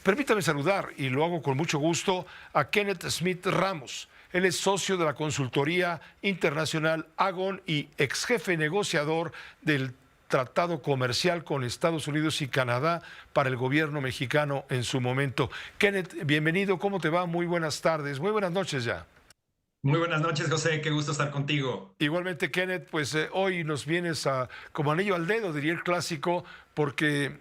Permítame saludar, y lo hago con mucho gusto, a Kenneth Smith Ramos. Él es socio de la consultoría internacional Agon y ex jefe negociador del tratado comercial con Estados Unidos y Canadá para el gobierno mexicano en su momento. Kenneth, bienvenido, ¿cómo te va? Muy buenas tardes, muy buenas noches ya. Muy buenas noches, José. Qué gusto estar contigo. Igualmente, Kenneth, pues hoy nos vienes como anillo al dedo, diría el clásico, porque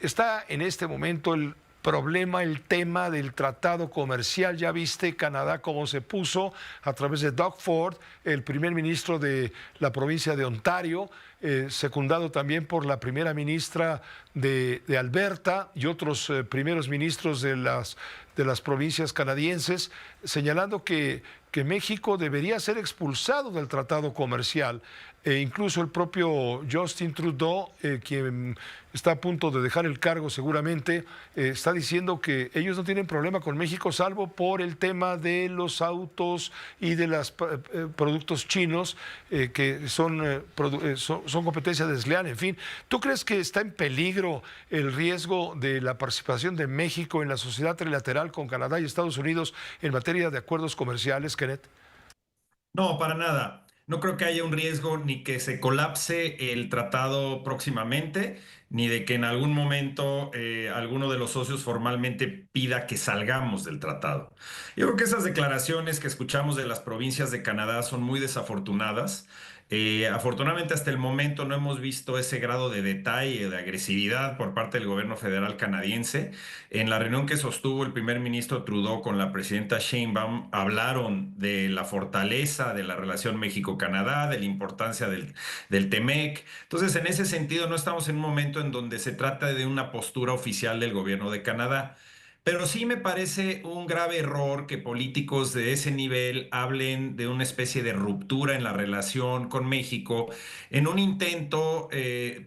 está en este momento el problema, el tema del tratado comercial. Ya viste Canadá cómo se puso a través de Doug Ford, el primer ministro de la provincia de Ontario, secundado también por la primera ministra de Alberta y otros primeros ministros de las provincias canadienses, señalando que México debería ser expulsado del tratado comercial. Incluso el propio Justin Trudeau, quien está a punto de dejar el cargo seguramente, está diciendo que ellos no tienen problema con México salvo por el tema de los autos y de los productos chinos que son competencia desleal. En fin, ¿tú crees que está en peligro el riesgo de la participación de México en la sociedad trilateral con Canadá y Estados Unidos en materia de acuerdos comerciales, Kenneth? No, para nada. No creo que haya un riesgo ni que se colapse el tratado próximamente, ni de que en algún momento alguno de los socios formalmente pida que salgamos del tratado. Yo creo que esas declaraciones que escuchamos de las provincias de Canadá son muy desafortunadas. Afortunadamente hasta el momento no hemos visto ese grado de detalle, de agresividad por parte del gobierno federal canadiense. En la reunión que sostuvo el primer ministro Trudeau con la presidenta Sheinbaum, hablaron de la fortaleza de la relación México-Canadá, de la importancia del TEMEC. Entonces, en ese sentido, no estamos en un momento en donde se trata de una postura oficial del gobierno de Canadá. Pero sí me parece un grave error que políticos de ese nivel hablen de una especie de ruptura en la relación con México en un intento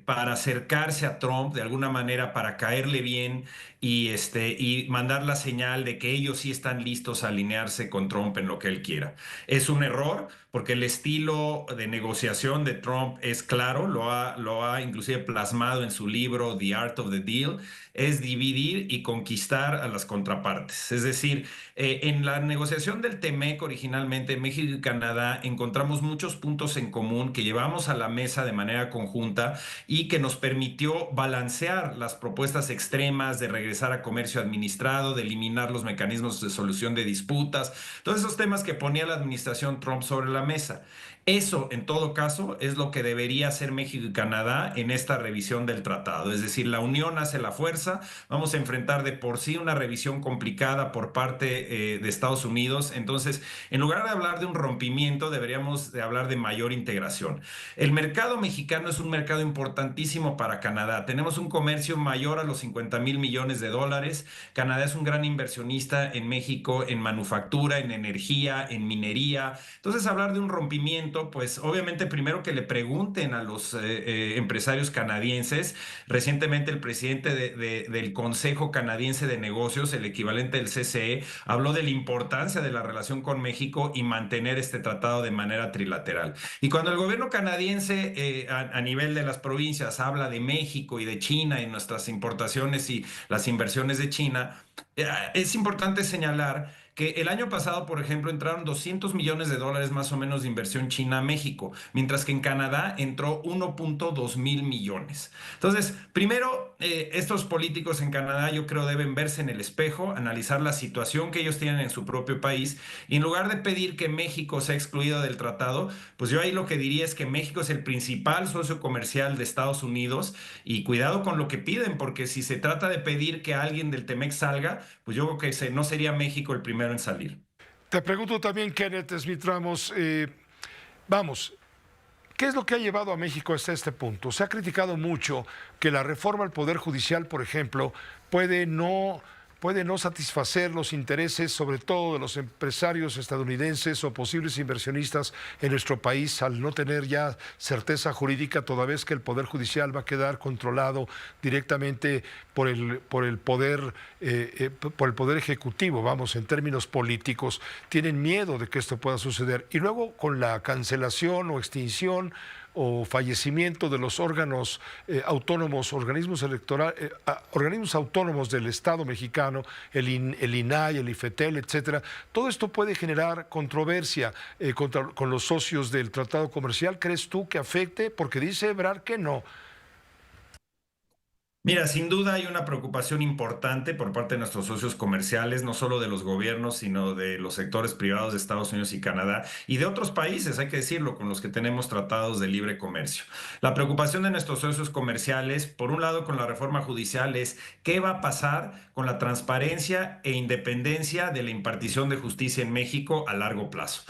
para acercarse a Trump de alguna manera para caerle bien y mandar la señal de que ellos sí están listos a alinearse con Trump en lo que él quiera. Es un error porque el estilo de negociación de Trump es claro, lo ha inclusive plasmado en su libro The Art of the Deal, es dividir y conquistar a las contrapartes. Es decir, en la negociación del TEMEC originalmente, México y Canadá encontramos muchos puntos en común que llevamos a la mesa de manera conjunta y que nos permitió balancear las propuestas extremas de regresar a comercio administrado, de eliminar los mecanismos de solución de disputas, todos esos temas que ponía la administración Trump sobre la mesa. Eso, en todo caso, es lo que debería hacer México y Canadá en esta revisión del tratado. Es decir, la unión hace la fuerza. Vamos a enfrentar de por sí una revisión complicada por parte de Estados Unidos. Entonces, en lugar de hablar de un rompimiento, deberíamos de hablar de mayor integración. El mercado mexicano es un mercado importantísimo para Canadá. Tenemos un comercio mayor a los 50,000 millones de dólares. Canadá es un gran inversionista en México, en manufactura, en energía, en minería. Entonces, hablar de un rompimiento, pues obviamente primero que le pregunten a los empresarios canadienses. Recientemente el presidente del Consejo Canadiense de Negocios, el equivalente del CCE, habló de la importancia de la relación con México y mantener este tratado de manera trilateral. Y cuando el gobierno canadiense a nivel de las provincias habla de México y de China y nuestras importaciones y las inversiones de China, es importante señalar que el año pasado, por ejemplo, entraron 200 millones de dólares más o menos de inversión china a México, mientras que en Canadá entró 1.2 mil millones. Entonces, primero, estos políticos en Canadá yo creo deben verse en el espejo, analizar la situación que ellos tienen en su propio país y en lugar de pedir que México sea excluido del tratado, pues yo ahí lo que diría es que México es el principal socio comercial de Estados Unidos y cuidado con lo que piden, porque si se trata de pedir que alguien del TEMEC salga, pues yo creo que no sería México el primero en salir. Te pregunto también, Kenneth Smith Ramos, vamos, ¿qué es lo que ha llevado a México hasta este punto? Se ha criticado mucho que la reforma al Poder Judicial, por ejemplo, puede no, puede no satisfacer los intereses, sobre todo de los empresarios estadounidenses o posibles inversionistas en nuestro país, al no tener ya certeza jurídica, toda vez que el Poder Judicial va a quedar controlado directamente por el poder ejecutivo, vamos, en términos políticos. Tienen miedo de que esto pueda suceder. Y luego con la cancelación o extinción o fallecimiento de los órganos autónomos, organismos autónomos del Estado mexicano, el INAI, el IFETEL, etcétera, todo esto puede generar controversia con los socios del tratado comercial. ¿Crees tú que afecte? Porque dice Ebrard que no. Mira, sin duda hay una preocupación importante por parte de nuestros socios comerciales, no solo de los gobiernos, sino de los sectores privados de Estados Unidos y Canadá y de otros países, hay que decirlo, con los que tenemos tratados de libre comercio. La preocupación de nuestros socios comerciales, por un lado con la reforma judicial, es qué va a pasar con la transparencia e independencia de la impartición de justicia en México a largo plazo.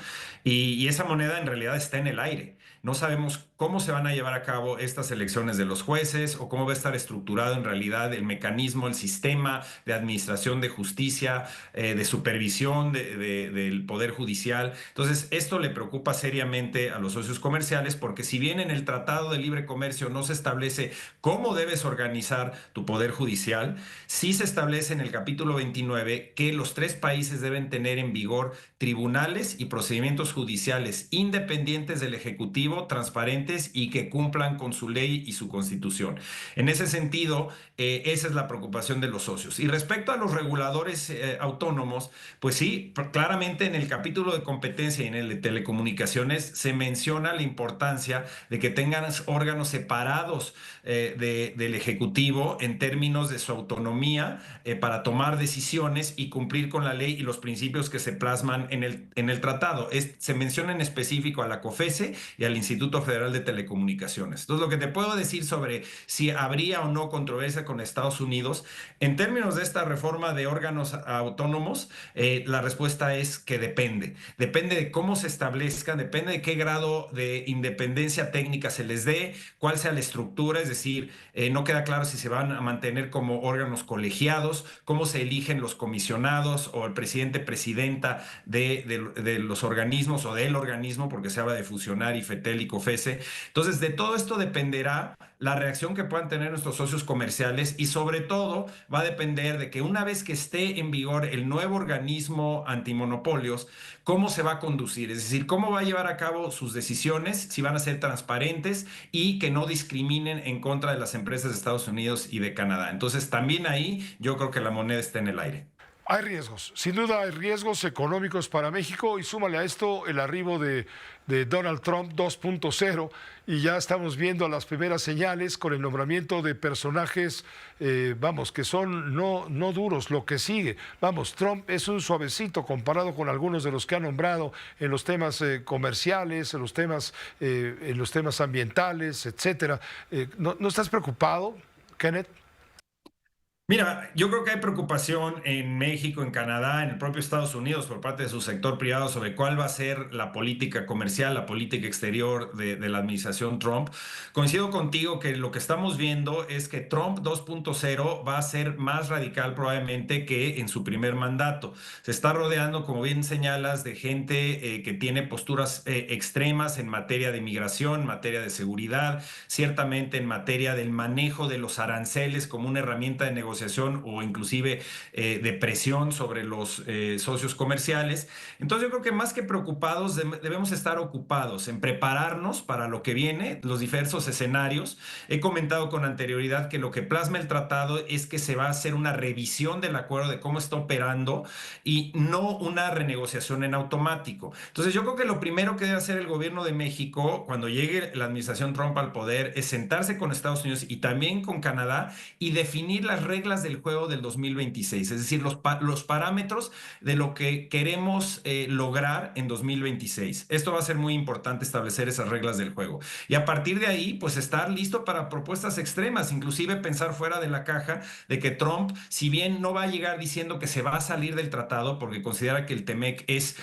Y esa moneda en realidad está en el aire. No sabemos cómo se van a llevar a cabo estas elecciones de los jueces o cómo va a estar estructurado en realidad el mecanismo, el sistema de administración de justicia, de supervisión del Poder Judicial. Entonces, esto le preocupa seriamente a los socios comerciales porque si bien en el Tratado de Libre Comercio no se establece cómo debes organizar tu Poder Judicial, sí se establece en el capítulo 29 que los tres países deben tener en vigor tribunales y procedimientos judiciales independientes del Ejecutivo, transparentes y que cumplan con su ley y su constitución. En ese sentido, esa es la preocupación de los socios. Y respecto a los reguladores autónomos, pues sí, claramente en el capítulo de competencia y en el de telecomunicaciones se menciona la importancia de que tengan órganos separados del Ejecutivo en términos de su autonomía para tomar decisiones y cumplir con la ley y los principios que se plasman en el tratado. Se menciona en específico a la COFESE y al Instituto Federal de Telecomunicaciones. Entonces, lo que te puedo decir sobre si habría o no controversia con Estados Unidos, en términos de esta reforma de órganos autónomos, la respuesta es que depende. Depende de cómo se establezcan, depende de qué grado de independencia técnica se les dé, cuál sea la estructura, es decir, no queda claro si se van a mantener como órganos colegiados, cómo se eligen los comisionados o el presidenta de los organismos o del organismo, porque se habla de fusionar IFETEL y COFESE. Entonces, de todo esto dependerá la reacción que puedan tener nuestros socios comerciales y sobre todo va a depender de que una vez que esté en vigor el nuevo organismo antimonopolios, cómo se va a conducir, es decir, cómo va a llevar a cabo sus decisiones, si van a ser transparentes y que no discriminen en contra de las empresas de Estados Unidos y de Canadá. Entonces, también ahí yo creo que la moneda está en el aire. Hay riesgos, sin duda hay riesgos económicos para México y súmale a esto el arribo de Donald Trump 2.0 y ya estamos viendo las primeras señales con el nombramiento de personajes, vamos, que son no duros, lo que sigue. Vamos, Trump es un suavecito comparado con algunos de los que ha nombrado en los temas comerciales, en los temas ambientales, etcétera. ¿No estás preocupado, Kenneth? Mira, yo creo que hay preocupación en México, en Canadá, en el propio Estados Unidos por parte de su sector privado sobre cuál va a ser la política comercial, la política exterior de la administración Trump. Coincido contigo que lo que estamos viendo es que Trump 2.0 va a ser más radical probablemente que en su primer mandato. Se está rodeando, como bien señalas, de gente que tiene posturas extremas en materia de migración, en materia de seguridad, ciertamente en materia del manejo de los aranceles como una herramienta de negociación o inclusive de presión sobre los socios comerciales. Entonces yo creo que más que preocupados debemos estar ocupados en prepararnos para lo que viene, los diversos escenarios. He comentado con anterioridad que lo que plasma el tratado es que se va a hacer una revisión del acuerdo de cómo está operando y no una renegociación en automático. Entonces yo creo que lo primero que debe hacer el gobierno de México cuando llegue la administración Trump al poder es sentarse con Estados Unidos y también con Canadá y definir las reglas del juego del 2026, es decir, los parámetros de lo que queremos lograr en 2026. Esto va a ser muy importante establecer esas reglas del juego. Y a partir de ahí, pues estar listo para propuestas extremas, inclusive pensar fuera de la caja de que Trump, si bien no va a llegar diciendo que se va a salir del tratado porque considera que el TEMEC es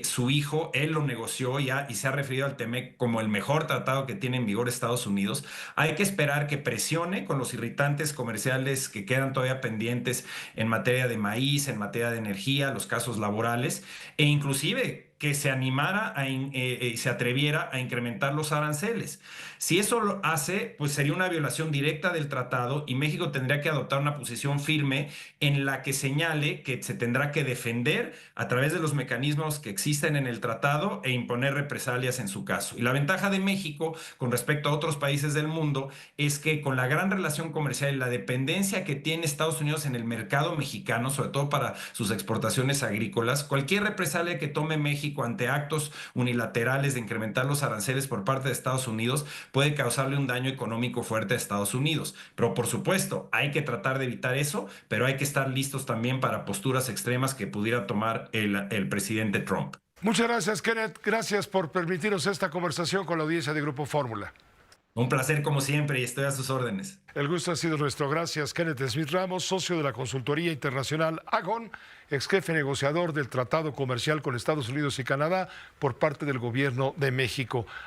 su hijo, él lo negoció ya y se ha referido al TEMEC como el mejor tratado que tiene en vigor Estados Unidos, hay que esperar que presione con los irritantes comerciales que quedan todavía pendientes en materia de maíz, en materia de energía, los casos laborales e inclusive que se animara y se atreviera a incrementar los aranceles. Si eso lo hace, pues sería una violación directa del tratado y México tendría que adoptar una posición firme en la que señale que se tendrá que defender a través de los mecanismos que existen en el tratado e imponer represalias en su caso. Y la ventaja de México con respecto a otros países del mundo es que con la gran relación comercial y la dependencia que tiene Estados Unidos en el mercado mexicano, sobre todo para sus exportaciones agrícolas, cualquier represalia que tome México ante actos unilaterales de incrementar los aranceles por parte de Estados Unidos puede causarle un daño económico fuerte a Estados Unidos. Pero por supuesto, hay que tratar de evitar eso, pero hay que estar listos también para posturas extremas que pudiera tomar el presidente Trump. Muchas gracias, Kenneth. Gracias por permitirnos esta conversación con la audiencia de Grupo Fórmula. Un placer como siempre y estoy a sus órdenes. El gusto ha sido nuestro. Gracias, Kenneth Smith Ramos, socio de la consultoría internacional Agon, ex jefe negociador del Tratado Comercial con Estados Unidos y Canadá por parte del Gobierno de México.